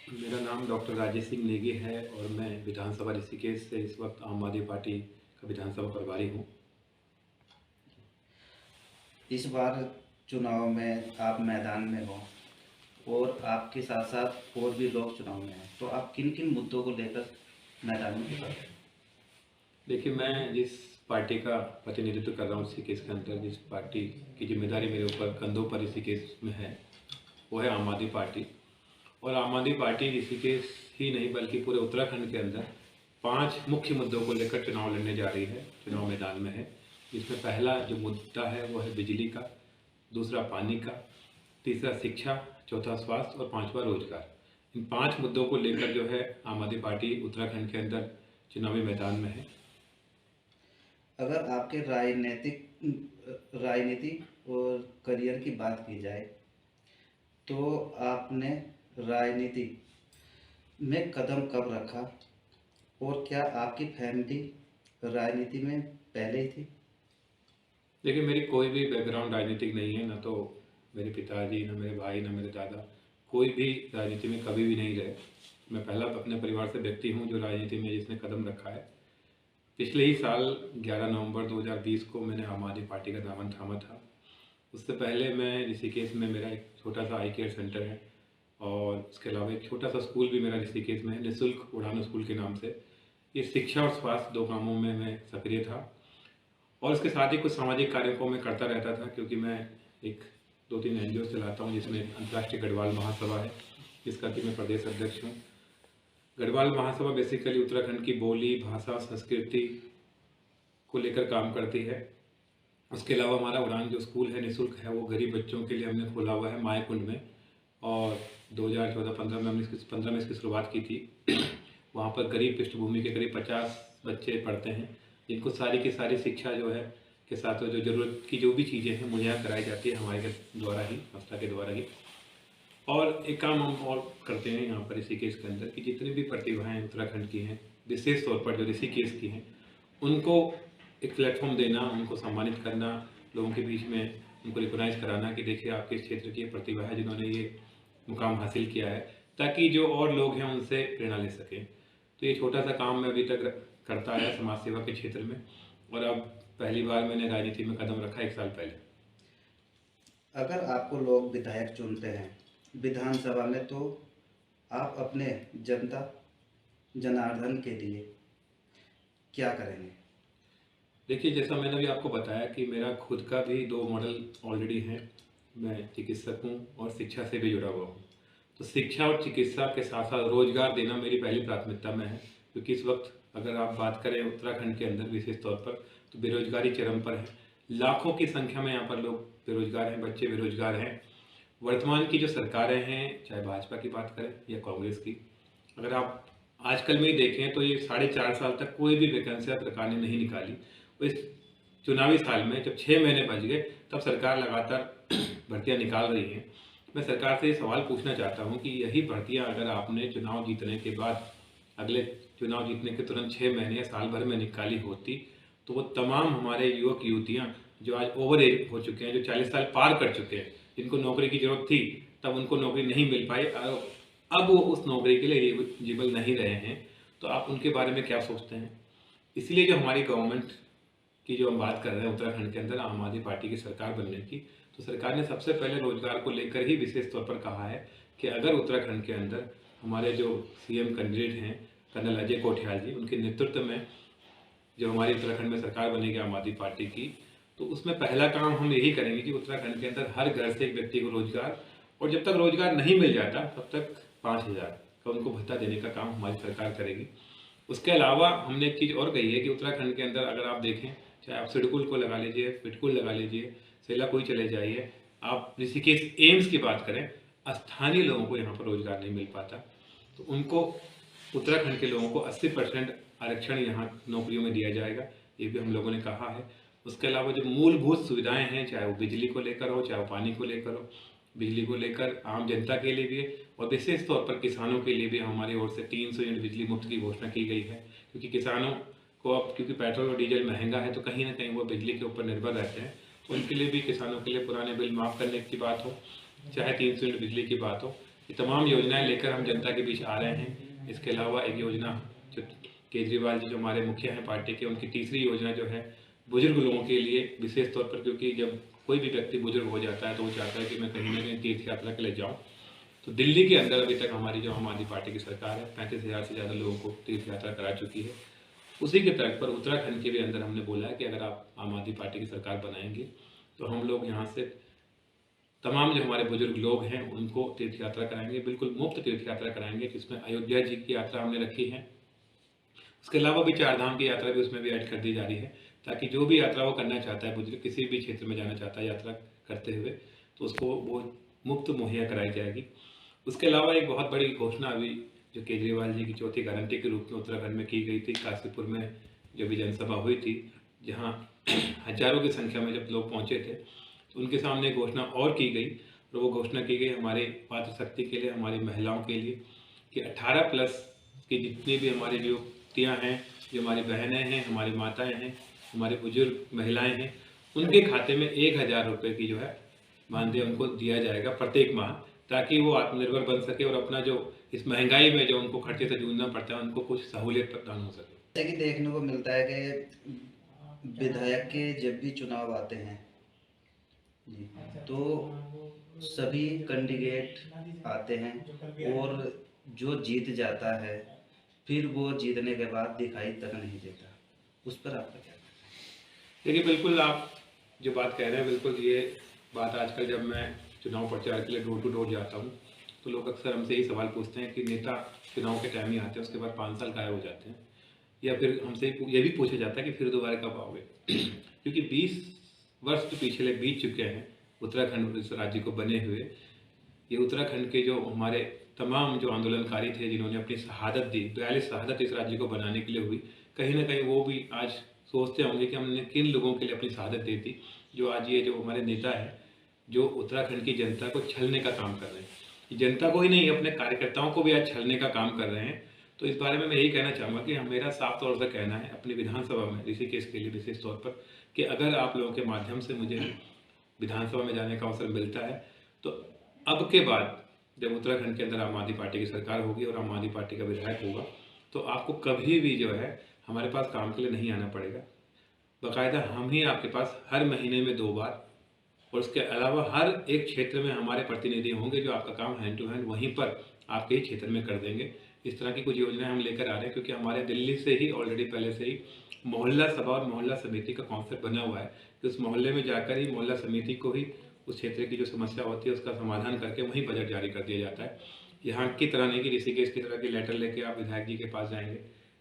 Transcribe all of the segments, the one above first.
मेरा नाम डॉक्टर राजेश सिंह नेगी है और मैं विधानसभा ऋषिकेश से इस वक्त आम आदमी पार्टी का विधानसभा प्रभारी हूँ। इस बार चुनाव में आप मैदान में हो और आपके साथ साथ और भी लोग चुनाव में हैं, तो आप किन किन मुद्दों को लेकर मैदान में उतर रहे हैं? देखिए, मैं जिस पार्टी का प्रतिनिधित्व कर रहा हूँ ऋषिकेश के अंदर, जिस पार्टी की जिम्मेदारी मेरे ऊपर कंधों पर ऋषिकेश में है, वो है आम आदमी पार्टी। और आम आदमी पार्टी ऋषिकेश ही नहीं बल्कि पूरे उत्तराखंड के अंदर 5 मुख्य मुद्दों को लेकर चुनाव लड़ने जा रही है, चुनाव मैदान में है। इसमें पहला जो मुद्दा है वो है बिजली का, दूसरा पानी का, तीसरा शिक्षा, चौथा स्वास्थ्य और पांचवा रोजगार। इन 5 मुद्दों को लेकर जो है आम आदमी पार्टी उत्तराखंड के अंदर चुनावी मैदान में है। अगर आपके राजनीति और करियर की बात की जाए, तो आपने राजनीति में कदम कब रखा और क्या आपकी फैमिली राजनीति में पहले ही थी? देखिए, मेरी कोई भी बैकग्राउंड राजनीतिक नहीं है, ना तो मेरे पिताजी, ना मेरे भाई, ना मेरे दादा, कोई भी राजनीति में कभी भी नहीं रहे। मैं पहला अपने परिवार से व्यक्ति हूँ जो राजनीति में जिसने कदम रखा है। पिछले ही साल 11 नवंबर 2020 को मैंने आम आदमी पार्टी का दामन थामा था। उससे पहले मैं ऋषिकेश में मेरा एक छोटा सा आई केयर सेंटर है और उसके अलावा एक छोटा सा स्कूल भी मेरा ऋषिकेश में है, निःशुल्क उड़ान स्कूल के नाम से। ये शिक्षा और स्वास्थ्य 2 कामों में मैं सक्रिय था और उसके साथ ही कुछ सामाजिक कार्यों को मैं करता रहता था, क्योंकि मैं एक 2-3 एनजीओ चलाता हूँ, जिसमें अंतर्राष्ट्रीय गढ़वाल महासभा है, जिसका कि मैं प्रदेश अध्यक्ष हूँ। गढ़वाल महासभा बेसिकली उत्तराखंड की बोली, भाषा, संस्कृति को लेकर काम करती है। उसके अलावा हमारा उड़ान जो स्कूल है निःशुल्क है, वो गरीब बच्चों के लिए हमने खोला हुआ है मायकुंड में, और 2014-15 में हमने 15 में इसकी शुरुआत की थी। वहाँ पर गरीब पृष्ठभूमि के करीब 50 बच्चे पढ़ते हैं, जिनको सारी की सारी शिक्षा जो है के साथ जो ज़रूरत की जो भी चीज़ें हैं मुहैया कराई जाती है हमारे द्वारा ही, संस्था के द्वारा ही। और एक काम हम और करते हैं यहाँ पर ऋषिकेश के अंदर कि जितनी भी प्रतिभाएं उत्तराखंड की हैं, विशेष तौर पर जो ऋषिकेश की हैं, उनको एक प्लेटफॉर्म देना, उनको सम्मानित करना, लोगों के बीच में उनको रिकॉग्नाइज कराना कि देखिए आपके इस क्षेत्र की ये प्रतिभा है जिन्होंने ये मुकाम हासिल किया है, ताकि जो और लोग हैं उनसे प्रेरणा ले सकें। तो ये छोटा सा काम मैं अभी तक करता आया समाज सेवा के क्षेत्र में, और अब पहली बार मैंने राजनीति में कदम रखा 1 साल पहले। अगर आपको लोग विधायक चुनते हैं विधानसभा में, तो आप अपने जनता जनार्दन के लिए क्या करेंगे? देखिए, जैसा मैंने अभी आपको बताया कि मेरा खुद का भी 2 मॉडल ऑलरेडी हैं। मैं चिकित्सक हूँ और शिक्षा से भी जुड़ा हुआ हूँ। तो शिक्षा और चिकित्सा के साथ साथ रोजगार देना मेरी पहली प्राथमिकता में है, क्योंकि इस वक्त अगर आप बात करें उत्तराखंड के अंदर विशेष तौर पर, तो बेरोजगारी चरम पर है। लाखों की संख्या में यहाँ पर लोग बेरोजगार हैं, बच्चे बेरोजगार हैं। वर्तमान की जो सरकारें हैं, चाहे भाजपा की बात करें या कांग्रेस की, अगर आप आजकल में ही देखें तो ये 4.5 साल तक कोई भी वैकेंसियाँ सरकार ने नहीं निकाली। और इस चुनावी साल में जब 6 महीने बच गए, तब सरकार लगातार भर्तियां निकाल रही है। मैं सरकार से ये सवाल पूछना चाहता हूं कि यही भर्तियां अगर आपने चुनाव जीतने के बाद, अगले चुनाव जीतने के तुरंत 6 महीने या साल भर में निकाली होती, तो वो तमाम हमारे युवक युवतियां जो आज ओवर एज हो चुके हैं, जो 40 साल पार कर चुके हैं, जिनको नौकरी की जरूरत थी तब उनको नौकरी नहीं मिल पाई, अब वो उस नौकरी के लिए एलिजिबल नहीं रहे हैं, तो आप उनके बारे में क्या सोचते हैं? इसलिए जो हमारी गवर्नमेंट की जो हम बात कर रहे हैं उत्तराखंड के अंदर आम आदमी पार्टी की सरकार बनने की, तो सरकार ने सबसे पहले रोजगार को लेकर ही विशेष तौर पर कहा है कि अगर उत्तराखंड के अंदर हमारे जो सीएम कैंडिडेट हैं कर्नल अजय कोठियाल जी, उनके नेतृत्व में जो हमारी उत्तराखंड में सरकार बनेगी आम आदमी पार्टी की, तो उसमें पहला काम हम यही करेंगे कि उत्तराखंड के अंदर हर घर से एक व्यक्ति को रोजगार, और जब तक रोजगार नहीं मिल जाता तब तक 5,000 का उनको भत्ता देने का काम हमारी सरकार करेगी। उसके अलावा हमने एक चीज़ और कही है कि उत्तराखंड के अंदर अगर आप देखें, चाहे आप सिडकुल को लगा लीजिए, पिटकुल लगा लीजिए, सेलाकुई चले जाइए, आप ऋषिकेश एम्स की बात करें, स्थानीय लोगों को यहाँ पर रोजगार नहीं मिल पाता, तो उनको उत्तराखंड के लोगों को 80% आरक्षण यहाँ नौकरियों में दिया जाएगा, ये भी हम लोगों ने कहा है। उसके अलावा जो मूलभूत सुविधाएं हैं, चाहे वो बिजली को लेकर हो, चाहे वो पानी को लेकर हो, बिजली को लेकर आम जनता के लिए भी है, और विशेष तौर पर किसानों के लिए भी हमारी ओर से 300 यूनिट बिजली मुफ्त की घोषणा की गई है। क्योंकि किसानों को अब, क्योंकि पेट्रोल और डीजल महंगा है, तो कहीं ना कहीं वो बिजली के ऊपर निर्भर रहते हैं, तो उनके लिए भी, किसानों के लिए पुराने बिल माफ़ करने की बात हो, चाहे 300 यूनिट बिजली की बात हो, ये तमाम योजनाएं लेकर हम जनता के बीच आ रहे हैं। इसके अलावा एक योजना जो केजरीवाल जी जो हमारे मुखिया हैं पार्टी के, उनकी तीसरी योजना जो है बुजुर्ग लोगों के लिए विशेष तौर पर, क्योंकि जब कोई भी व्यक्ति बुजुर्ग हो जाता है तो वो चाहता है कि मैं कहीं ना कहीं तीर्थ यात्रा के लिए जाऊँ। तो दिल्ली के अंदर अभी तक हमारी जो आम आदमी पार्टी की सरकार है 35,000 से ज़्यादा लोगों को तीर्थ यात्रा करा चुकी है। उसी के तर्क पर उत्तराखंड के भी अंदर हमने बोला है कि अगर आप आम आदमी पार्टी की सरकार बनाएंगे तो हम लोग यहाँ से तमाम जो हमारे बुजुर्ग लोग हैं उनको तीर्थ यात्रा कराएंगे, बिल्कुल मुफ्त तीर्थ यात्रा कराएंगे, जिसमें अयोध्या जी की यात्रा हमने रखी है। उसके अलावा भी 4 धाम की यात्रा भी उसमें भी ऐड कर दी जा रही है, ताकि जो भी यात्रा वो करना चाहता है, बुजुर्ग किसी भी क्षेत्र में जाना चाहता है यात्रा करते हुए, तो उसको वो मुफ्त मुहैया कराई जाएगी। उसके अलावा एक बहुत बड़ी घोषणा अभी जो केजरीवाल जी की चौथी गारंटी के रूप में उत्तराखंड में की गई थी, काशीपुर में जो भी जनसभा हुई थी, जहाँ हजारों की संख्या में जब लोग पहुँचे थे, तो उनके सामने एक घोषणा और की गई, और वो घोषणा की गई हमारे मातृशक्ति के लिए, हमारी महिलाओं के लिए, कि 18+ की जितनी भी हमारी युवतियाँ हैं, जो हमारी बहनें हैं, हमारी माताएं हैं, हमारे बुजुर्ग महिलाएं हैं, उनके खाते में 1,000 रुपये की जो है मानदेय उनको दिया जाएगा प्रत्येक माह, ताकि वो आत्मनिर्भर बन सके और अपना जो इस महंगाई में जो उनको खर्चे से जूझना पड़ता है उनको कुछ सहूलियत प्रदान हो सके। जैसे कि देखने को मिलता है कि विधायक के जब भी चुनाव आते हैं जी, तो सभी कैंडिडेट आते हैं और जो जीत जाता है फिर वो जीतने के बाद दिखाई तक नहीं देता। उस पर आपका क्या कहना है? देखिए, बिल्कुल आप जो बात कह रहे हैं, बिल्कुल ये बात आजकल जब मैं चुनाव प्रचार के लिए डोर टू डोर जाता हूँ तो लोग अक्सर हमसे यही सवाल पूछते हैं कि नेता चुनाव के टाइम ही आते हैं, उसके बाद 5 साल गायब हो जाते हैं, या फिर हमसे ये भी पूछा जाता है कि फिर दोबारा कब आओगे। क्योंकि 20 वर्ष तो पिछले बीत चुके हैं उत्तराखंड इस राज्य को बने हुए। ये उत्तराखंड के जो हमारे तमाम जो आंदोलनकारी थे, जिन्होंने अपनी शहादत दी, 42 शहादत इस राज्य को बनाने के लिए हुई, कहीं ना कहीं वो भी आज सोचते होंगे कि हमने किन लोगों के लिए अपनी शहादत दी थी, जो आज ये जो हमारे नेता है जो उत्तराखंड की जनता को छलने का काम कर रहे हैं। जनता को ही नहीं, अपने कार्यकर्ताओं को भी आज छलने का काम कर रहे हैं। तो इस बारे में मैं यही कहना चाहूँगा कि मेरा साफ तौर से कहना है अपनी विधानसभा में, ऋषिकेश के लिए विशेष तौर पर, कि अगर आप लोगों के माध्यम से मुझे विधानसभा में जाने का अवसर मिलता है तो अब के बाद जब उत्तराखंड के अंदर आम आदमी पार्टी की सरकार होगी और आम आदमी पार्टी का विधायक होगा, तो आपको कभी भी जो है हमारे पास काम के लिए नहीं आना पड़ेगा। बाकायदा हम ही आपके पास हर महीने में 2 बार, और उसके अलावा हर एक क्षेत्र में हमारे प्रतिनिधि होंगे जो आपका काम हैंड टू हैंड वहीं पर आपके ही क्षेत्र में कर देंगे। इस तरह की कुछ योजनाएं हम लेकर आ रहे हैं, क्योंकि हमारे दिल्ली से ही ऑलरेडी पहले से ही मोहल्ला सभा और मोहल्ला समिति का कॉन्सेप्ट बना हुआ है कि उस मोहल्ले में जाकर ही मोहल्ला समिति को ही उस क्षेत्र की जो समस्या होती है उसका समाधान करके वहीं बजट जारी कर दिया जाता है। यहाँ की तरह नहीं कि ऋषिकेश की तरह की लेटर लेके आप विधायक जी के पास जाएंगे,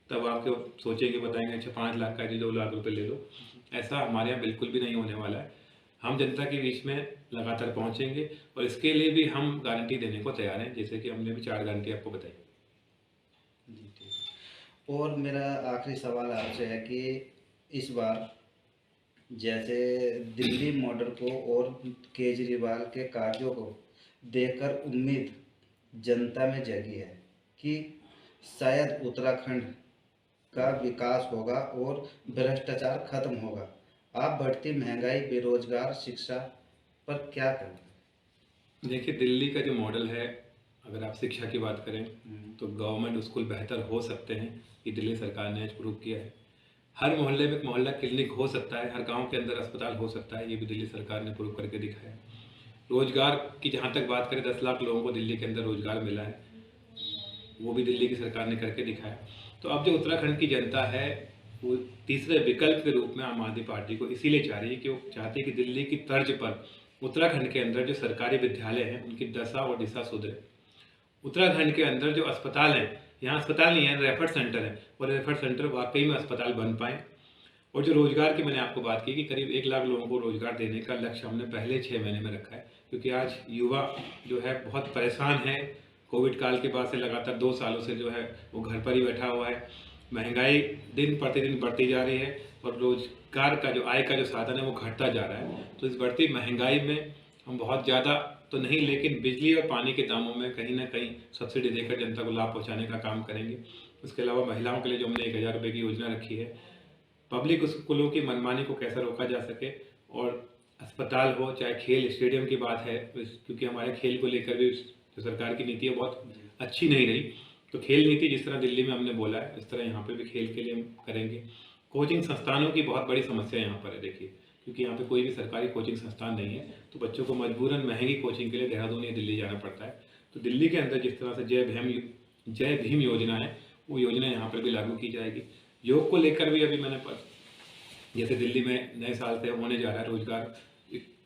तब आपको सोचेंगे, बताएंगे अच्छा 5 लाख का 2 लाख रुपए ले लो। ऐसा हमारे यहाँ बिल्कुल भी नहीं होने वाला है। हम जनता के बीच में लगातार पहुँचेंगे और इसके लिए भी हम गारंटी देने को तैयार हैं, जैसे कि हमने भी 4 गारंटी आपको बताई। जी ठीक है। और मेरा आखिरी सवाल आपसे है कि इस बार जैसे दिल्ली मॉडल को और केजरीवाल के कार्यों को देखकर उम्मीद जनता में जगी है कि शायद उत्तराखंड का विकास होगा और भ्रष्टाचार खत्म होगा। आप बढ़ती महंगाई, बेरोजगार, शिक्षा पर क्या करें? देखिए, दिल्ली का जो मॉडल है, अगर आप शिक्षा की बात करें तो गवर्नमेंट स्कूल बेहतर हो सकते हैं, ये दिल्ली सरकार ने आज प्रूव किया है। हर मोहल्ले में एक मोहल्ला क्लिनिक हो सकता है, हर गांव के अंदर अस्पताल हो सकता है, ये भी दिल्ली सरकार ने प्रूव करके दिखाया है। रोजगार की जहाँ तक बात करें, 10 लाख लोगों को दिल्ली के अंदर रोजगार मिला है, वो भी दिल्ली की सरकार ने करके दिखाया। तो अब जो उत्तराखंड की जनता है वो तीसरे विकल्प के रूप में आम आदमी पार्टी को इसीलिए चाह रही है कि वो चाहती है कि दिल्ली की तर्ज पर उत्तराखंड के अंदर जो सरकारी विद्यालय हैं उनकी दशा और दिशा सुधरे। उत्तराखंड के अंदर जो अस्पताल हैं, यहाँ अस्पताल नहीं है, रेफर सेंटर है, और रेफर सेंटर वाकई में अस्पताल बन पाएँ। और जो रोजगार की मैंने आपको बात की कि करीब 1 लाख लोगों को रोजगार देने का लक्ष्य हमने पहले 6 महीने में रखा है, क्योंकि आज युवा जो है बहुत परेशान है। कोविड काल के बाद से लगातार 2 सालों से जो है वो घर पर ही बैठा हुआ है। महंगाई दिन प्रतिदिन बढ़ती जा रही है और रोजगार का जो आय का जो साधन है वो घटता जा रहा है। तो इस बढ़ती महंगाई में हम बहुत ज़्यादा तो नहीं, लेकिन बिजली और पानी के दामों में कहीं ना कहीं सब्सिडी देकर जनता को लाभ पहुँचाने का काम करेंगे। उसके अलावा महिलाओं के लिए जो हमने 1,000 रुपये की योजना रखी है, पब्लिक स्कूलों की मनमानी को कैसे रोका जा सके, और अस्पताल हो चाहे खेल स्टेडियम की बात है, क्योंकि हमारे खेल को लेकर भी जो सरकार की नीति है बहुत अच्छी नहीं रही। तो खेल नीति जिस तरह दिल्ली में हमने बोला है, इस तरह यहाँ पे भी खेल के लिए हम करेंगे। कोचिंग संस्थानों की बहुत बड़ी समस्या यहाँ पर है देखिए, क्योंकि यहाँ पे कोई भी सरकारी कोचिंग संस्थान नहीं है, तो बच्चों को मजबूरन महंगी कोचिंग के लिए देहरादून या दिल्ली जाना पड़ता है। तो दिल्ली के अंदर जिस तरह से जय भीम योजना है, वो योजना यहाँ पर भी लागू की जाएगी। योग को लेकर भी अभी मैंने जैसे दिल्ली में नए साल से होने जा रहा है, रोजगार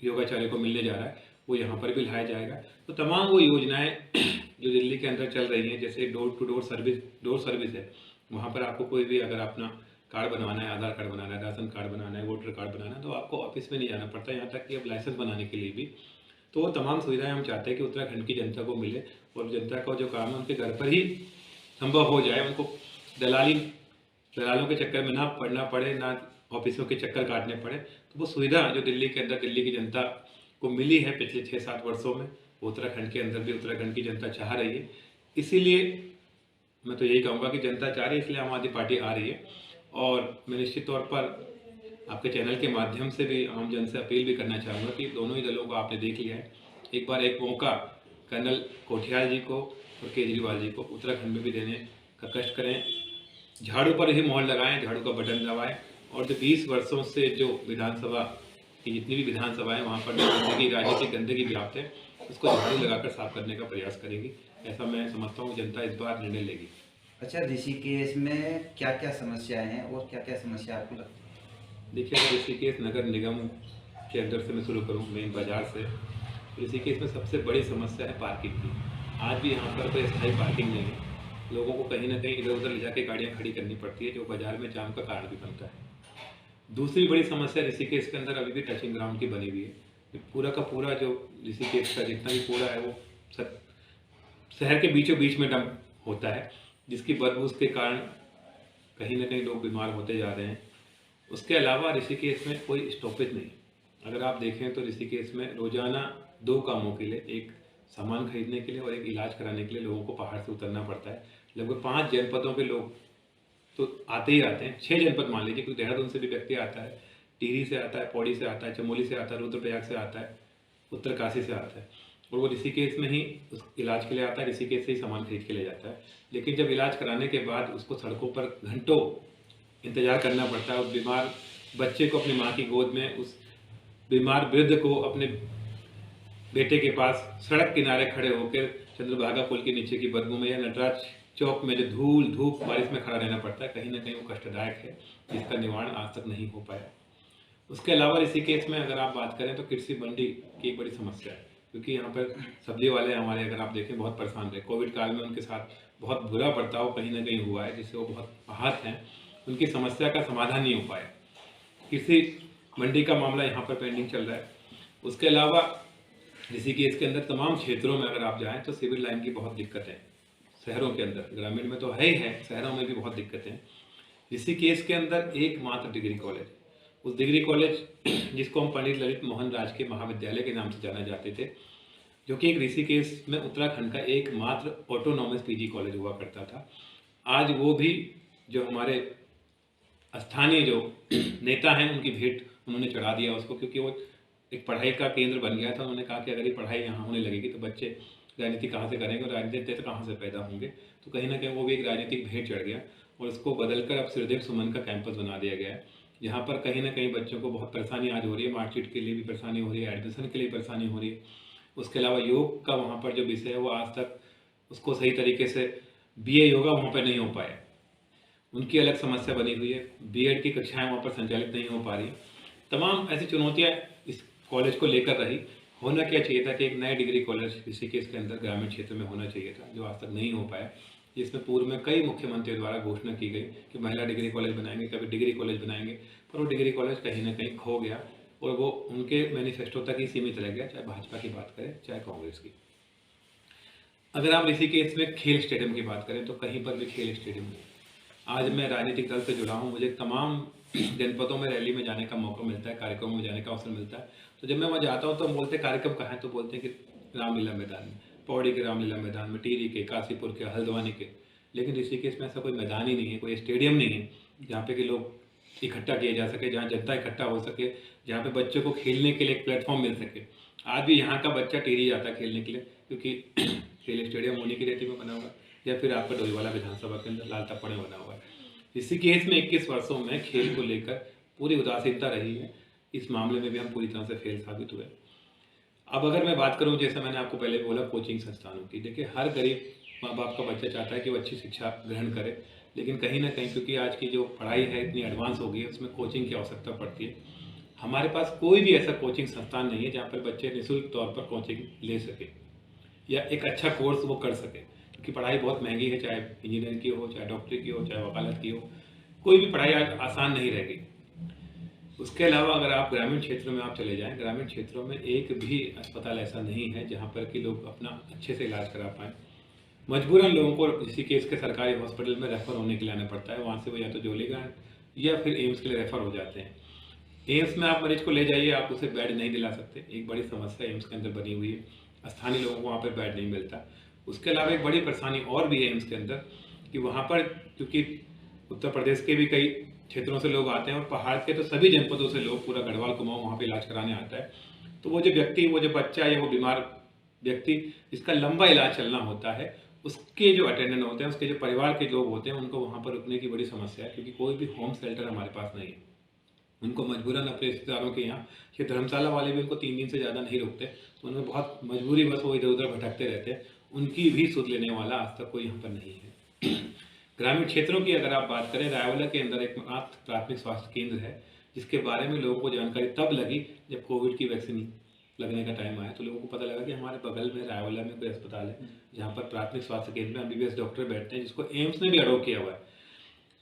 योगाचार्य को मिलने जा रहा है, वो यहाँ पर भी लाया जाएगा। तो तमाम वो योजनाएं जो दिल्ली के अंदर चल रही हैं, जैसे डोर टू डोर सर्विस है, वहाँ पर आपको कोई भी अगर अपना कार्ड बनवाना है, आधार कार्ड बनाना है, राशन कार्ड बनाना है, वोटर कार्ड बनाना है, तो आपको ऑफिस में नहीं जाना पड़ता, यहाँ तक कि अब लाइसेंस बनाने के लिए भी। तो वो तमाम सुविधाएं हम चाहते हैं कि उत्तराखंड की जनता को मिले, और जनता का जो काम है उनके घर पर ही संभव हो जाए, उनको दलालों के चक्कर में ना पड़ना पड़े, ना ऑफिसों के चक्कर काटने पड़े। तो वो सुविधा जो दिल्ली के अंदर दिल्ली की जनता को मिली है पिछले 6-7 वर्षों में, वो उत्तराखंड के अंदर भी उत्तराखंड की जनता चाह रही है। इसीलिए मैं तो यही कहूँगा कि जनता चाह रही है, इसलिए आम आदमी पार्टी आ रही है। और मैं निश्चित तौर पर आपके चैनल के माध्यम से भी आम जन से अपील भी करना चाहूँगा कि दोनों ही दलों को आपने देख लिया है, एक बार एक मौका कर्नल कोठियाल जी को और केजरीवाल जी को उत्तराखंड में भी देने का कष्ट करें। झाड़ू पर ही मोहर लगाएं, झाड़ू का बटन दबाएं, और जो 20 वर्षों से जो विधानसभा की जितनी भी विधानसभाएं वहाँ पर गंदगी, राजनीतिक गंदगी व्याप्त है, उसको झाड़ू लगाकर साफ करने का प्रयास करेगी। ऐसा मैं समझता हूँ जनता इस बार निर्णय लेगी। अच्छा, ऋषिकेश में क्या क्या समस्याएं हैं और क्या क्या समस्या आपको लगती है? देखिए, अगर ऋषिकेश नगर निगम के अंदर से मैं शुरू करूँ, मेन बाजार से, ऋषिकेश में सबसे बड़ी समस्या है पार्किंग की। आज भी यहाँ पर कोई स्थायी पार्किंग नहीं है, लोगों को कहीं ना कहीं इधर उधर ले जाके गाड़ियाँ खड़ी करनी पड़ती है, जो बाजार में जाम का कारण भी बनता है। दूसरी बड़ी समस्या ऋषिकेश के अंदर अभी भी टचिंग ग्राउंड की बनी हुई है। पूरा का पूरा जो ऋषिकेश का जितना भी कूड़ा है वो शहर के बीचों बीच में डंप होता है, जिसकी बदबू के कारण कहीं ना कहीं लोग बीमार होते जा रहे हैं। उसके अलावा ऋषिकेश में कोई स्टॉपेज नहीं। अगर आप देखें तो ऋषिकेश में रोजाना 2 कामों के लिए, एक सामान खरीदने के लिए और एक इलाज कराने के लिए लोगों को पहाड़ से उतरना पड़ता है। लगभग 5 जनपदों के लोग तो आते ही आते हैं, 6 जनपद मान लीजिए, क्योंकि देहरादून से भी व्यक्ति आता है, टिहरी से आता है, पौड़ी से आता है, चमोली से आता है, रुद्रप्रयाग से आता है, उत्तरकाशी से आता है, और वो ऋषिकेश में ही उस इलाज के लिए आता है, ऋषिकेश से ही सामान खरीद के ले जाता है। लेकिन जब इलाज कराने के बाद उसको सड़कों पर घंटों इंतजार करना पड़ता है। उस बीमार बच्चे को अपनी माँ की गोद में, उस बीमार वृद्ध को अपने बेटे के पास सड़क किनारे खड़े होकर चंद्रभागा पुल के नीचे की बदबू में या नटराज चौक में जो धूल धूप बारिश में खड़ा रहना पड़ता है, कहीं ना कहीं वो कष्टदायक है, जिसका निवारण आज तक नहीं हो पाया। उसके अलावा ऋषिकेश में अगर आप बात करें तो कृषि मंडी की एक बड़ी समस्या है, क्योंकि यहाँ पर सब्जी वाले हमारे अगर आप देखें बहुत परेशान रहे। कोविड काल में उनके साथ बहुत बुरा बर्ताव कहीं ना कहीं हुआ है, जिससे वो बहुत आहत हैं। उनकी समस्या का समाधान नहीं हो पाया। कृषि मंडी का मामला यहाँ पर पेंडिंग चल रहा है। उसके अलावा ऋषिकेश के अंदर तमाम क्षेत्रों में अगर आप जाएँ तो सिविल लाइन की बहुत दिक्कत है। शहरों के अंदर, ग्रामीण में तो है ही है, शहरों में भी बहुत दिक्कतें हैं। ऋषिकेश के अंदर एकमात्र डिग्री कॉलेज, उस डिग्री कॉलेज जिसको हम पंडित ललित मोहन राजकीय महाविद्यालय के नाम से जाना जाते थे, जो कि एक ऋषिकेश में उत्तराखंड का एकमात्र ऑटोनॉमस पीजी कॉलेज हुआ करता था, आज वो भी जो हमारे स्थानीय जो नेता हैं उनकी भेंट उन्होंने चढ़ा दिया उसको, क्योंकि वो एक पढ़ाई का केंद्र बन गया था। उन्होंने कहा कि अगर ये पढ़ाई यहाँ होने लगेगी तो बच्चे राजनीति कहाँ से करेंगे और राजनीति कहाँ से पैदा होंगे। तो कहीं ना कहीं वो भी एक राजनीतिक भेंट चढ़ गया और उसको बदलकर अब श्रीदेव सुमन का कैंपस बना दिया गया है, जहाँ पर कहीं ना कहीं बच्चों को बहुत परेशानी आज हो रही है। मार्कशीट के लिए भी परेशानी हो रही है, एडमिशन के लिए परेशानी हो रही है। उसके अलावा योग का वहाँ पर जो विषय है वो आज तक उसको सही तरीके से BA योगा वहाँ पर नहीं हो पाया, उनकी अलग समस्या बनी हुई है। B.Ed की कक्षाएँ वहाँ पर संचालित नहीं हो पा रही। तमाम ऐसी चुनौतियाँ इस कॉलेज को लेकर रही। होना क्या चाहिए था कि एक नया डिग्री कॉलेज ऋषिकेश के अंदर ग्रामीण क्षेत्र में होना चाहिए था, जो आज तक नहीं हो पाया। जिसमें पूर्व में कई मुख्यमंत्रियों द्वारा घोषणा की गई कि महिला डिग्री कॉलेज बनाएंगे, कभी डिग्री कॉलेज बनाएंगे, पर वो डिग्री कॉलेज कहीं ना कहीं खो गया और वो उनके मैनिफेस्टो तक ही सीमित रह गया, चाहे भाजपा की बात करें चाहे कांग्रेस की। अगर आप ऋषिकेश में खेल स्टेडियम की बात करें तो कहीं पर भी खेल स्टेडियम नहीं। आज मैं राजनीतिक दल से जुड़ा हूँ, मुझे तमाम जनपदों में रैली में जाने का मौका मिलता है, कार्यक्रमों में जाने का अवसर मिलता है। तो जब मैं वहाँ जाता हूँ तो बोलते कार्यक्रम कहाँ है, तो बोलते हैं कि रामलीला मैदान में, पौड़ी के रामलीला मैदान में, टिहरी के, काशीपुर के, हल्द्वानी के। लेकिन ऋषिकेश में ऐसा कोई मैदान ही नहीं है, कोई स्टेडियम नहीं है जहाँ पे कि लोग इकट्ठा किए जा सके, जहाँ जनता इकट्ठा हो सके, जहाँ पे बच्चों को खेलने के लिए एक प्लेटफॉर्म मिल सके। आज भी यहाँ का बच्चा टिहरी जाता है खेलने के लिए, क्योंकि खेल स्टेडियम होने की रेती में बना हुआ है, या फिर आपका डोईवाला विधानसभा के अंदर लाल तप्पड़ में बना हुआ है। ऋषिकेश में 21 वर्षों में खेल को लेकर पूरी उदासीनता रही है। इस मामले में भी हम पूरी तरह से फेल साबित हुए। अब अगर मैं बात करूं, जैसे मैंने आपको पहले बोला, कोचिंग संस्थानों की, देखिए हर गरीब माँ बाप का बच्चा चाहता है कि वो अच्छी शिक्षा ग्रहण करे, लेकिन कहीं ना कहीं क्योंकि आज की जो पढ़ाई है इतनी एडवांस हो गई है, उसमें कोचिंग की आवश्यकता पड़ती है। हमारे पास कोई भी ऐसा कोचिंग संस्थान नहीं है जहाँ पर बच्चे निःशुल्क तौर पर कोचिंग ले सके या एक अच्छा कोर्स वो कर सके, क्योंकि पढ़ाई बहुत महंगी है, चाहे इंजीनियरिंग की हो, चाहे डॉक्टरी की हो, चाहे वकालत की हो, कोई भी पढ़ाई आज आसान नहीं रहेगी। उसके अलावा अगर आप ग्रामीण क्षेत्रों में आप चले जाएं, ग्रामीण क्षेत्रों में एक भी अस्पताल ऐसा नहीं है जहां पर कि लोग अपना अच्छे से इलाज करा पाएँ। मजबूरन लोगों को ऋषिकेश के सरकारी हॉस्पिटल में रेफर होने के लिए आना पड़ता है। वहाँ से वो या तो जोलीग्रांट या फिर एम्स के लिए रेफर हो जाते हैं। एम्स में आप मरीज को ले जाइए, आप उसे बेड नहीं दिला सकते, एक बड़ी समस्या एम्स के अंदर बनी हुई है। स्थानीय लोगों को वहाँ पर बेड नहीं मिलता। उसके अलावा एक बड़ी परेशानी और भी है एम्स के अंदर कि वहाँ पर, क्योंकि उत्तर प्रदेश के भी कई क्षेत्रों से लोग आते हैं और पहाड़ के तो सभी जनपदों से लोग, पूरा गढ़वाल कुमाऊं वहाँ पे इलाज कराने आता है। तो वो जो व्यक्ति, वो जो बच्चा या वो बीमार व्यक्ति जिसका लंबा इलाज चलना होता है, उसके जो अटेंडेंट होते हैं, उसके जो परिवार के लोग होते हैं, उनको वहाँ पर रुकने की बड़ी समस्या है, क्योंकि कोई भी होम शेल्टर हमारे पास नहीं है। उनको मजबूरन अपने रिश्तेदारों के यहाँ, ये धर्मशाला वाले भी उनको 3 दिन से ज़्यादा नहीं रुकते, तो उनमें बहुत मजबूरी, बस वो इधर उधर भटकते रहते हैं। उनकी भी सुध लेने वाला आज तक कोई यहाँ पर नहीं है। ग्रामीण क्षेत्रों की अगर आप बात करें, रायवला के अंदर एक मात्र प्राथमिक स्वास्थ्य केंद्र है, जिसके बारे में लोगों को जानकारी तब लगी जब कोविड की वैक्सीन लगने का टाइम आया, तो लोगों को पता लगा कि हमारे बगल में रायवला में कोई अस्पताल है जहाँ पर प्राथमिक स्वास्थ्य केंद्र में एमबीबीएस डॉक्टर बैठते हैं, जिसको एम्स ने भी अडोप्ट किया हुआ है।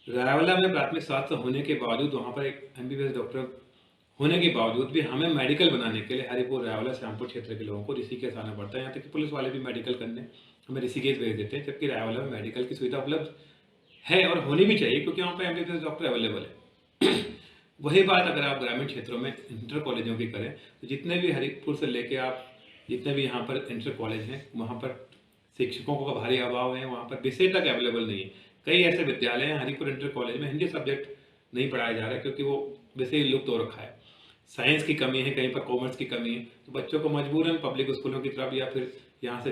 रायवला में प्राथमिक स्वास्थ्य होने के बावजूद, वहाँ पर एक एमबीबीएस डॉक्टर होने के बावजूद भी हमें मेडिकल बनाने के लिए हरिपुर, रायवला, श्यामपुर क्षेत्र के लोगों को ऋषिकेश आना पड़ता है। यहाँ तक कि पुलिस वाले भी मेडिकल करने हमें ऋषिकेश भेज देते हैं, जबकि रायवला में मेडिकल की सुविधा उपलब्ध है और होनी भी चाहिए, क्योंकि वहाँ पर एमबीबीएस डॉक्टर अवेलेबल है। वही बात अगर आप ग्रामीण क्षेत्रों में इंटर कॉलेजों की करें, तो जितने भी हरिपुर से लेके आप जितने भी यहाँ पर इंटर कॉलेज हैं, वहाँ पर शिक्षकों का भारी अभाव है, वहाँ पर विषय तक अवेलेबल नहीं है। कई ऐसे विद्यालय हैं हरिपुर इंटर कॉलेज में, हिंदी सब्जेक्ट नहीं पढ़ाया जा रहा है, क्योंकि वो विषय लुप्त हो रखा है। साइंस की कमी है, कहीं पर कॉमर्स की कमी है, तो बच्चों को मजबूरन पब्लिक स्कूलों की तरफ या फिर यहाँ से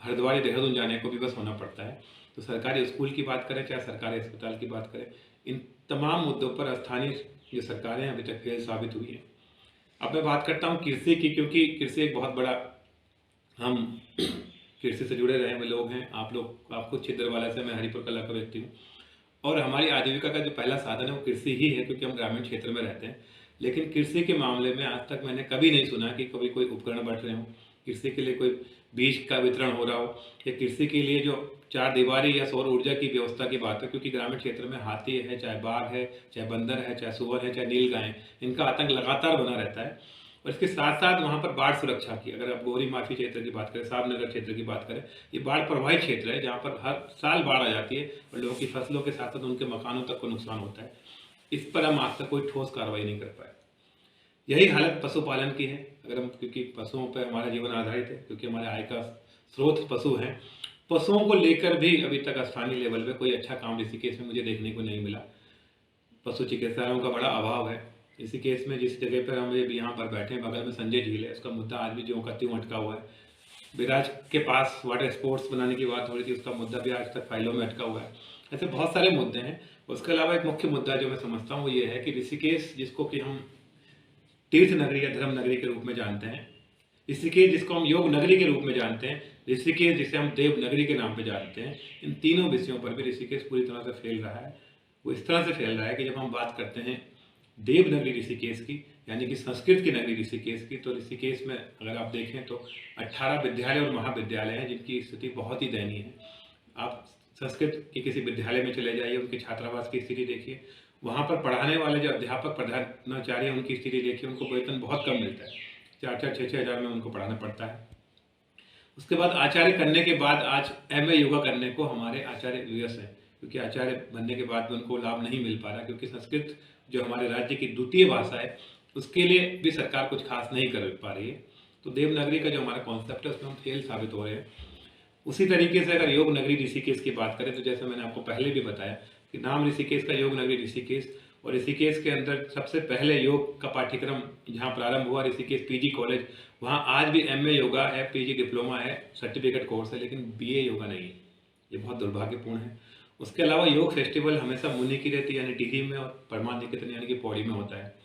हरिद्वार, देहरादून जाने को भी बस होना पड़ता है। तो सरकारी स्कूल की बात करें, चाहे सरकारी अस्पताल की बात करें, इन तमाम मुद्दों पर स्थानीय जो सरकारें अभी तक फेल साबित हुई हैं। अब मैं बात करता हूँ कृषि की, क्योंकि कृषि एक बहुत बड़ा, हम कृषि से जुड़े रहे हुए लोग हैं। आप खुद छिंदरवाला से, मैं हरिपुर कला का व्यक्ति हूँ, और हमारी आजीविका का जो पहला साधन है वो कृषि ही है, क्योंकि हम ग्रामीण क्षेत्र में रहते हैं। लेकिन कृषि के मामले में आज तक मैंने कभी नहीं सुना कि कभी कोई उपकरण बढ़ रहे हों, कृषि के लिए कोई बीज का वितरण हो रहा हो, या कृषि के लिए जो चार दीवारी या सौर ऊर्जा की व्यवस्था की बात है, क्योंकि ग्रामीण क्षेत्र में हाथी है, चाहे बाघ है, चाहे बंदर है, चाहे सुअर है, चाहे नीलगाय, इनका आतंक लगातार बना रहता है। और इसके साथ साथ वहाँ पर बाढ़ सुरक्षा की, अगर आप गौरी माफी क्षेत्र की बात करें, साहबनगर क्षेत्र की बात करें, ये बाढ़ प्रभावित क्षेत्र है, जहाँ पर हर साल बाढ़ आ जाती है और लोगों की फसलों के साथ साथ उनके मकानों तक को नुकसान होता है। इस पर हम आज तक कोई ठोस कार्रवाई नहीं कर पाए। यही हालत पशुपालन की है। अगर हम, क्योंकि पशुओं पर हमारा जीवन आधारित है, क्योंकि हमारे आय का स्रोत पशु हैं, पशुओं को लेकर भी अभी तक स्थानीय लेवल पे कोई अच्छा काम ऋषिकेश में मुझे देखने को नहीं मिला। पशु चिकित्सालयों का बड़ा अभाव है ऋषिकेश में। जिस जगह पर हम यहाँ पर बैठे हैं, बगल में संजय झील है, उसका मुद्दा आज भी ज्यों का त्यों अटका हुआ है। विराज के पास वाटर स्पोर्ट्स बनाने की बात हो रही थी, उसका मुद्दा भी आज तक फाइलों में अटका हुआ है। ऐसे बहुत सारे मुद्दे हैं। उसके अलावा एक मुख्य मुद्दा जो मैं समझता हूँ वो ये है कि ऋषिकेश, जिसको कि हम तीर्थ नगरी या धर्म नगरी के रूप में जानते हैं, ऋषिकेश जिसको हम योग नगरी के रूप में जानते हैं, ऋषिकेश जिसे हम देव नगरी के नाम पे जानते हैं, इन तीनों विषयों पर भी ऋषिकेश पूरी तरह से फेल रहा है। वो इस तरह से फेल रहा है कि जब हम बात करते हैं देव नगरी ऋषिकेश की, यानी कि संस्कृत की नगरी ऋषिकेश की, तो ऋषिकेश में अगर आप देखें तो 18 विद्यालय और महाविद्यालय हैं जिनकी स्थिति बहुत ही दयनीय है। आप संस्कृत के किसी विद्यालय में चले जाइए, उनके छात्रावास की स्थिति देखिए, वहाँ पर पढ़ाने वाले जो अध्यापक प्रधानाचार्य उनकी स्थिति देखिए, उनको वेतन बहुत कम मिलता है, 4-4, 6-6 हज़ार में उनको पढ़ाना पड़ता है। उसके बाद आचार्य करने के बाद आज MA योगा करने को हमारे आचार्य विवश हैं, क्योंकि आचार्य बनने के बाद भी उनको लाभ नहीं मिल पा रहा, क्योंकि संस्कृत जो हमारे राज्य की द्वितीय भाषा है उसके लिए भी सरकार कुछ खास नहीं कर पा रही है। तो देवनगरी का जो हमारा कॉन्सेप्ट है उसमें हम फेल साबित हो रहे हैं। उसी तरीके से अगर योग नगरी ऋषिकेश की बात करें, तो जैसे मैंने आपको पहले भी बताया कि नाम ऋषिकेश का, योग नगरी ऋषिकेश, और ऋषिकेश के अंदर सबसे पहले योग का पाठ्यक्रम जहाँ प्रारंभ हुआ, ऋषिकेश पीजी कॉलेज, वहाँ आज भी एमए योगा है, पीजी डिप्लोमा है, सर्टिफिकेट कोर्स है, लेकिन बीए योगा नहीं है। ये बहुत दुर्भाग्यपूर्ण है। उसके अलावा योग फेस्टिवल हमेशा मुनि की रहती है, यानी टिहरी में, और परमान निकेतन यानी कि पौड़ी में होता है।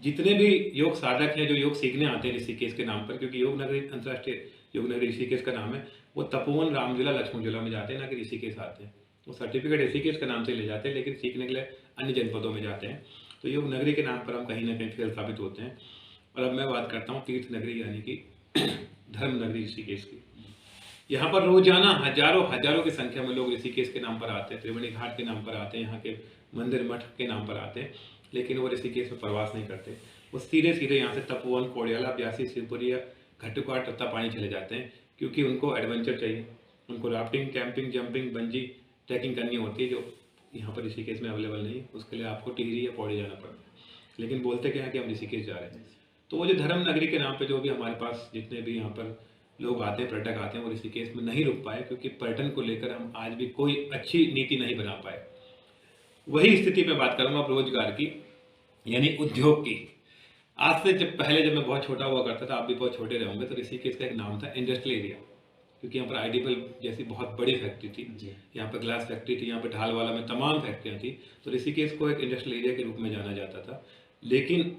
जितने भी योग साधक हैं जो योग सीखने आते हैं ऋषिकेश के नाम पर, क्योंकि योग नगरी अंतर्राष्ट्रीय योग नगरी ऋषिकेश का नाम है, वो तपोवन, रामझूला, लक्ष्मणझूला में जाते हैं, ना कि ऋषिकेश आते हैं। वो सर्टिफिकेट ऋषिकेश के नाम से ले जाते हैं, लेकिन सीखने के लिए अन्य जनपदों में जाते हैं। तो योग नगरी के नाम पर हम कहीं ना कहीं फेल साबित होते हैं। और अब मैं बात करता हूँ तीर्थ नगरी यानी कि धर्म नगरी ऋषिकेश की। यहाँ पर रोजाना हजारों की संख्या में लोग ऋषिकेश के नाम पर आते हैं, त्रिवेणी घाट के नाम पर आते हैं, यहाँ के मंदिर मठ के नाम पर आते हैं, लेकिन वो ऋषिकेश में प्रवास नहीं करते। वो सीधे सीधे यहाँ से तपोवन, कोड़ियाला, ब्यासी, शिवपुरी या घट्टुकाट, तत्तापानी चले जाते हैं, क्योंकि उनको एडवेंचर चाहिए। उनको rafting, camping, jumping, bungee trekking करनी होती है, जो यहाँ पर ऋषिकेश में अवेलेबल नहीं है। उसके लिए आपको टिहरी या पौड़ी जाना पड़ता है, लेकिन बोलते क्या है कि हम ऋषिकेश जा रहे हैं। तो वो जो धर्म नगरी के नाम पे जो भी हमारे पास जितने भी यहाँ पर लोग आते हैं, पर्यटक आते हैं, वो ऋषिकेश में नहीं रुक पाए, क्योंकि पर्यटन को लेकर हम आज भी कोई अच्छी नीति नहीं बना पाए। वही स्थिति में बात करूँगा अब रोजगार की, यानी उद्योग की। आज से जब मैं बहुत छोटा हुआ करता था, आप भी बहुत छोटे रहे होंगे, तो ऋषिकेश का एक नाम था इंडस्ट्रियल एरिया, क्योंकि यहाँ पर आईडी बल्ब जैसी बहुत बड़ी फैक्ट्री थी, यहाँ पर ग्लास फैक्ट्री थी, यहाँ पर ढालवाला में तमाम फैक्ट्रियाँ थी। तो ऋषिकेश को एक इंडस्ट्रियल एरिया के रूप में जाना जाता था। लेकिन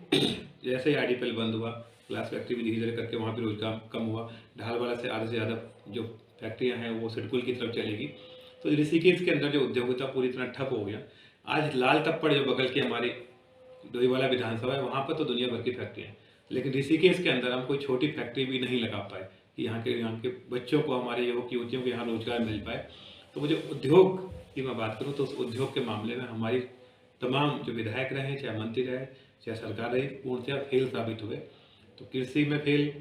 जैसे ही आईडी बल्ब बंद हुआ, ग्लास फैक्ट्री भी धीरे धीरे करके वहाँ भी रोजगार कम हुआ, ढालवाला से आधे से ज़्यादा जो फैक्ट्रियाँ हैं वो सिडकुल की तरफ चलेगी। तो ऋषिकेश के अंदर जो उद्योगिता पूरी तरह ठप हो गया। आज लाल तप्पड़ जो बगल की हमारी डोईवाला विधानसभा है, वहाँ पर तो दुनिया भर की फैक्ट्रियाँ हैं, लेकिन ऋषिकेश के अंदर हम कोई छोटी फैक्ट्री भी नहीं लगा पाए कि यहाँ के बच्चों को, हमारे युवक युवतियों को यहाँ रोजगार मिल पाए। तो वो जो उद्योग की मैं बात करूँ, तो उस उद्योग के मामले में हमारी तमाम जो विधायक रहे, चाहे मंत्री रहे, चाहे सरकार रही, पूर्णतः फेल साबित हुए। तो कृषि में फेल,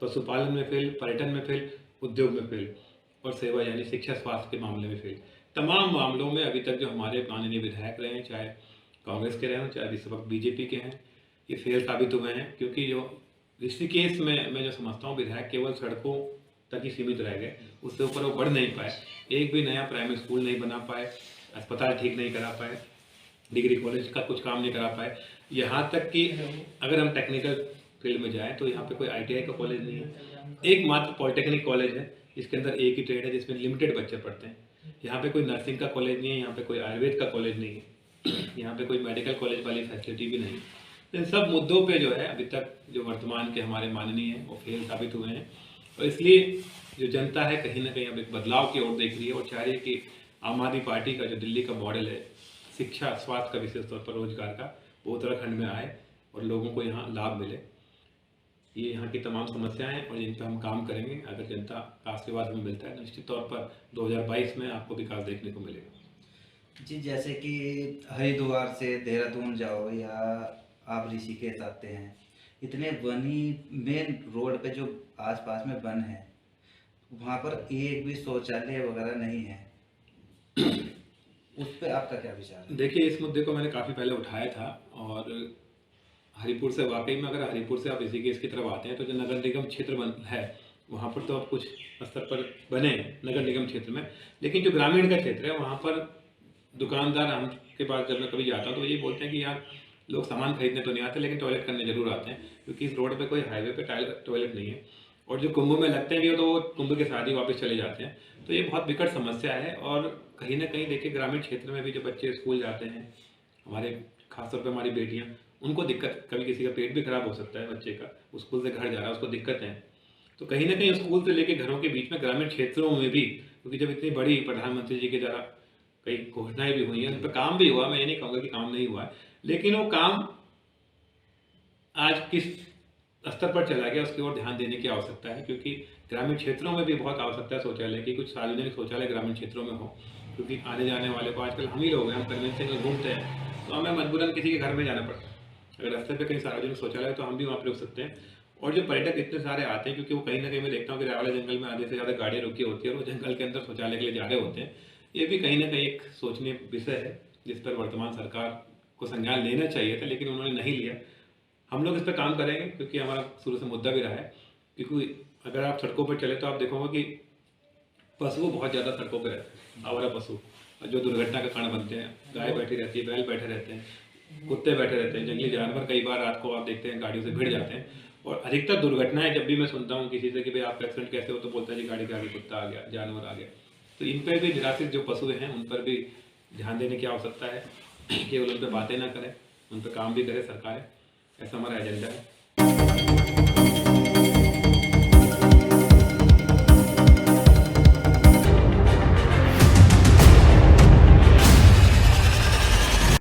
पशुपालन में फेल, पर्यटन में फेल, उद्योग में फेल, और सेवा यानी शिक्षा स्वास्थ्य के मामले में फेल। तमाम मामलों में अभी तक जो हमारे माननीय विधायक रहे हैं, चाहे कांग्रेस के रहे हों, चाहे इस वक्त बीजेपी के हैं, ये फेल साबित हुए हैं। क्योंकि जो ऋषिकेश में मैं जो समझता हूँ, विधायक केवल सड़कों तक ही सीमित रह गए, उससे ऊपर वो बढ़ नहीं पाए। एक भी नया प्राइमरी स्कूल नहीं बना पाए, अस्पताल ठीक नहीं करा पाए, डिग्री कॉलेज का कुछ काम नहीं करा पाए। यहाँ तक कि अगर हम टेक्निकल फील्ड में जाएँ तो यहाँ पे कोई ITI का कॉलेज नहीं है, एकमात्र पॉलिटेक्निक कॉलेज है जिसके अंदर एक ही ट्रेड है, जिसमें लिमिटेड बच्चे पढ़ते हैं। यहाँ पे कोई नर्सिंग का कॉलेज नहीं है, यहाँ पे कोई आयुर्वेद का कॉलेज नहीं है, यहाँ पे कोई मेडिकल कॉलेज वाली फैसिलिटी भी नहीं। इन सब मुद्दों पे जो है अभी तक जो वर्तमान के हमारे माननीय हैं वो फेल साबित हुए हैं। और इसलिए जो जनता है कहीं ना कहीं अब एक बदलाव की ओर देख रही है और चाह रही है कि आम आदमी पार्टी का जो दिल्ली का मॉडल है शिक्षा, स्वास्थ्य का, विशेष तौर पर रोजगार का, वो उत्तराखंड में आए और लोगों को यहाँ लाभ मिले। ये यहाँ की तमाम समस्याएं हैं और जिन पर हम काम करेंगे। अगर जनता का आशीर्वाद हमें मिलता है, निश्चित तौर पर 2022 में आपको विकास देखने को मिलेगा। जी, जैसे कि हरिद्वार से देहरादून जाओ या आप ऋषिकेश आते हैं, इतने वनी मेन रोड पे जो आसपास में वन है, वहाँ पर एक भी शौचालय वगैरह नहीं है। उस पे आपका क्या विचार है? देखिए, इस मुद्दे को मैंने काफ़ी पहले उठाया था और हरिपुर से, वाकई में अगर हरिपुर से आप ऋषिकेश की तरफ आते हैं तो जो नगर निगम क्षेत्र है वहाँ पर तो अब कुछ स्तर पर बने नगर निगम क्षेत्र में, लेकिन जो ग्रामीण का क्षेत्र है वहाँ पर दुकानदार हम के पास जब मैं कभी जाता हूँ तो ये बोलते हैं कि यार लोग सामान खरीदने तो नहीं आते लेकिन टॉयलेट करने जरूर आते हैं, क्योंकि इस रोड पे कोई हाईवे पे टॉयलेट नहीं है। और जो कुंभ में लगते हैं भी तो वो कुंभ के साथ ही वापस चले जाते हैं। तो ये बहुत विकट समस्या है। और कहीं ना कहीं देखिए, ग्रामीण क्षेत्र में भी जो बच्चे स्कूल जाते हैं, हमारे खासतौर पर हमारी बेटियाँ, उनको दिक्कत, कभी किसी का पेट भी खराब हो सकता है बच्चे का, स्कूल से घर जा रहा है, उसको दिक्कत है। तो कहीं ना कहीं स्कूल से लेके घरों के बीच में ग्रामीण क्षेत्रों में भी, क्योंकि जब इतनी बड़ी प्रधानमंत्री जी के द्वारा कई घोषणाएं भी हुई हैं, उन पर काम भी हुआ, मैं ये नहीं कहूँगा कि काम नहीं हुआ है, लेकिन वो काम आज किस स्तर पर चला गया उसकी ओर ध्यान देने की आवश्यकता है। क्योंकि ग्रामीण क्षेत्रों में भी बहुत आवश्यकता है शौचालय की, कुछ सार्वजनिक शौचालय ग्रामीण क्षेत्रों में हो, क्योंकि आने जाने वाले को आजकल हम ही लोग हैं, हम कन्वेंशन में घूमते हैं तो हमें मजबूरन किसी के घर में जाना पड़ता है। अगर रास्ते पे कहीं सार्वजनिक शौचालय तो हम भी वहाँ पर रुक सकते हैं। और जो पर्यटक इतने सारे आते हैं, क्योंकि वो कहीं ना कहीं मैं देखता हूँ कि रावला जंगल में आधे से ज़्यादा गाड़ियाँ रुकी होती है और वो जंगल के अंदर शौचालय के लिए जा रहे होते हैं। ये भी कहीं ना कहीं एक सोचनीय विषय है जिस पर वर्तमान सरकार को संज्ञान लेना चाहिए था, लेकिन उन्होंने नहीं लिया। हम लोग इस पर काम करेंगे क्योंकि हमारा शुरू से मुद्दा भी रहा है। क्योंकि अगर आप सड़कों पर चले तो आप देखोगे कि पशु बहुत ज़्यादा सड़कों पर रहते हैं, आवारा पशु जो दुर्घटना का कारण बनते हैं। गाय बैठी रहती है, बैल बैठे रहते हैं, कुत्ते बैठे रहते हैं, जंगली जानवर कई बार रात को आप देखते हैं गाड़ियों से भिड़ जाते हैं। और अधिकतर दुर्घटनाएं जब भी मैं सुनता हूँ किसी से कि भाई आपका एक्सीडेंट कैसे हो, तो बोलता है जी गाड़ी के आगे कुत्ता आ गया, जानवर आ गया। तो इन पर भी निराश्रित जो पशु हैं उन पर भी ध्यान देने की आवश्यकता है, केवल उन पर बातें ना करें, उन पर काम भी करे सरकारें। ऐसा हमारा एजेंडा है।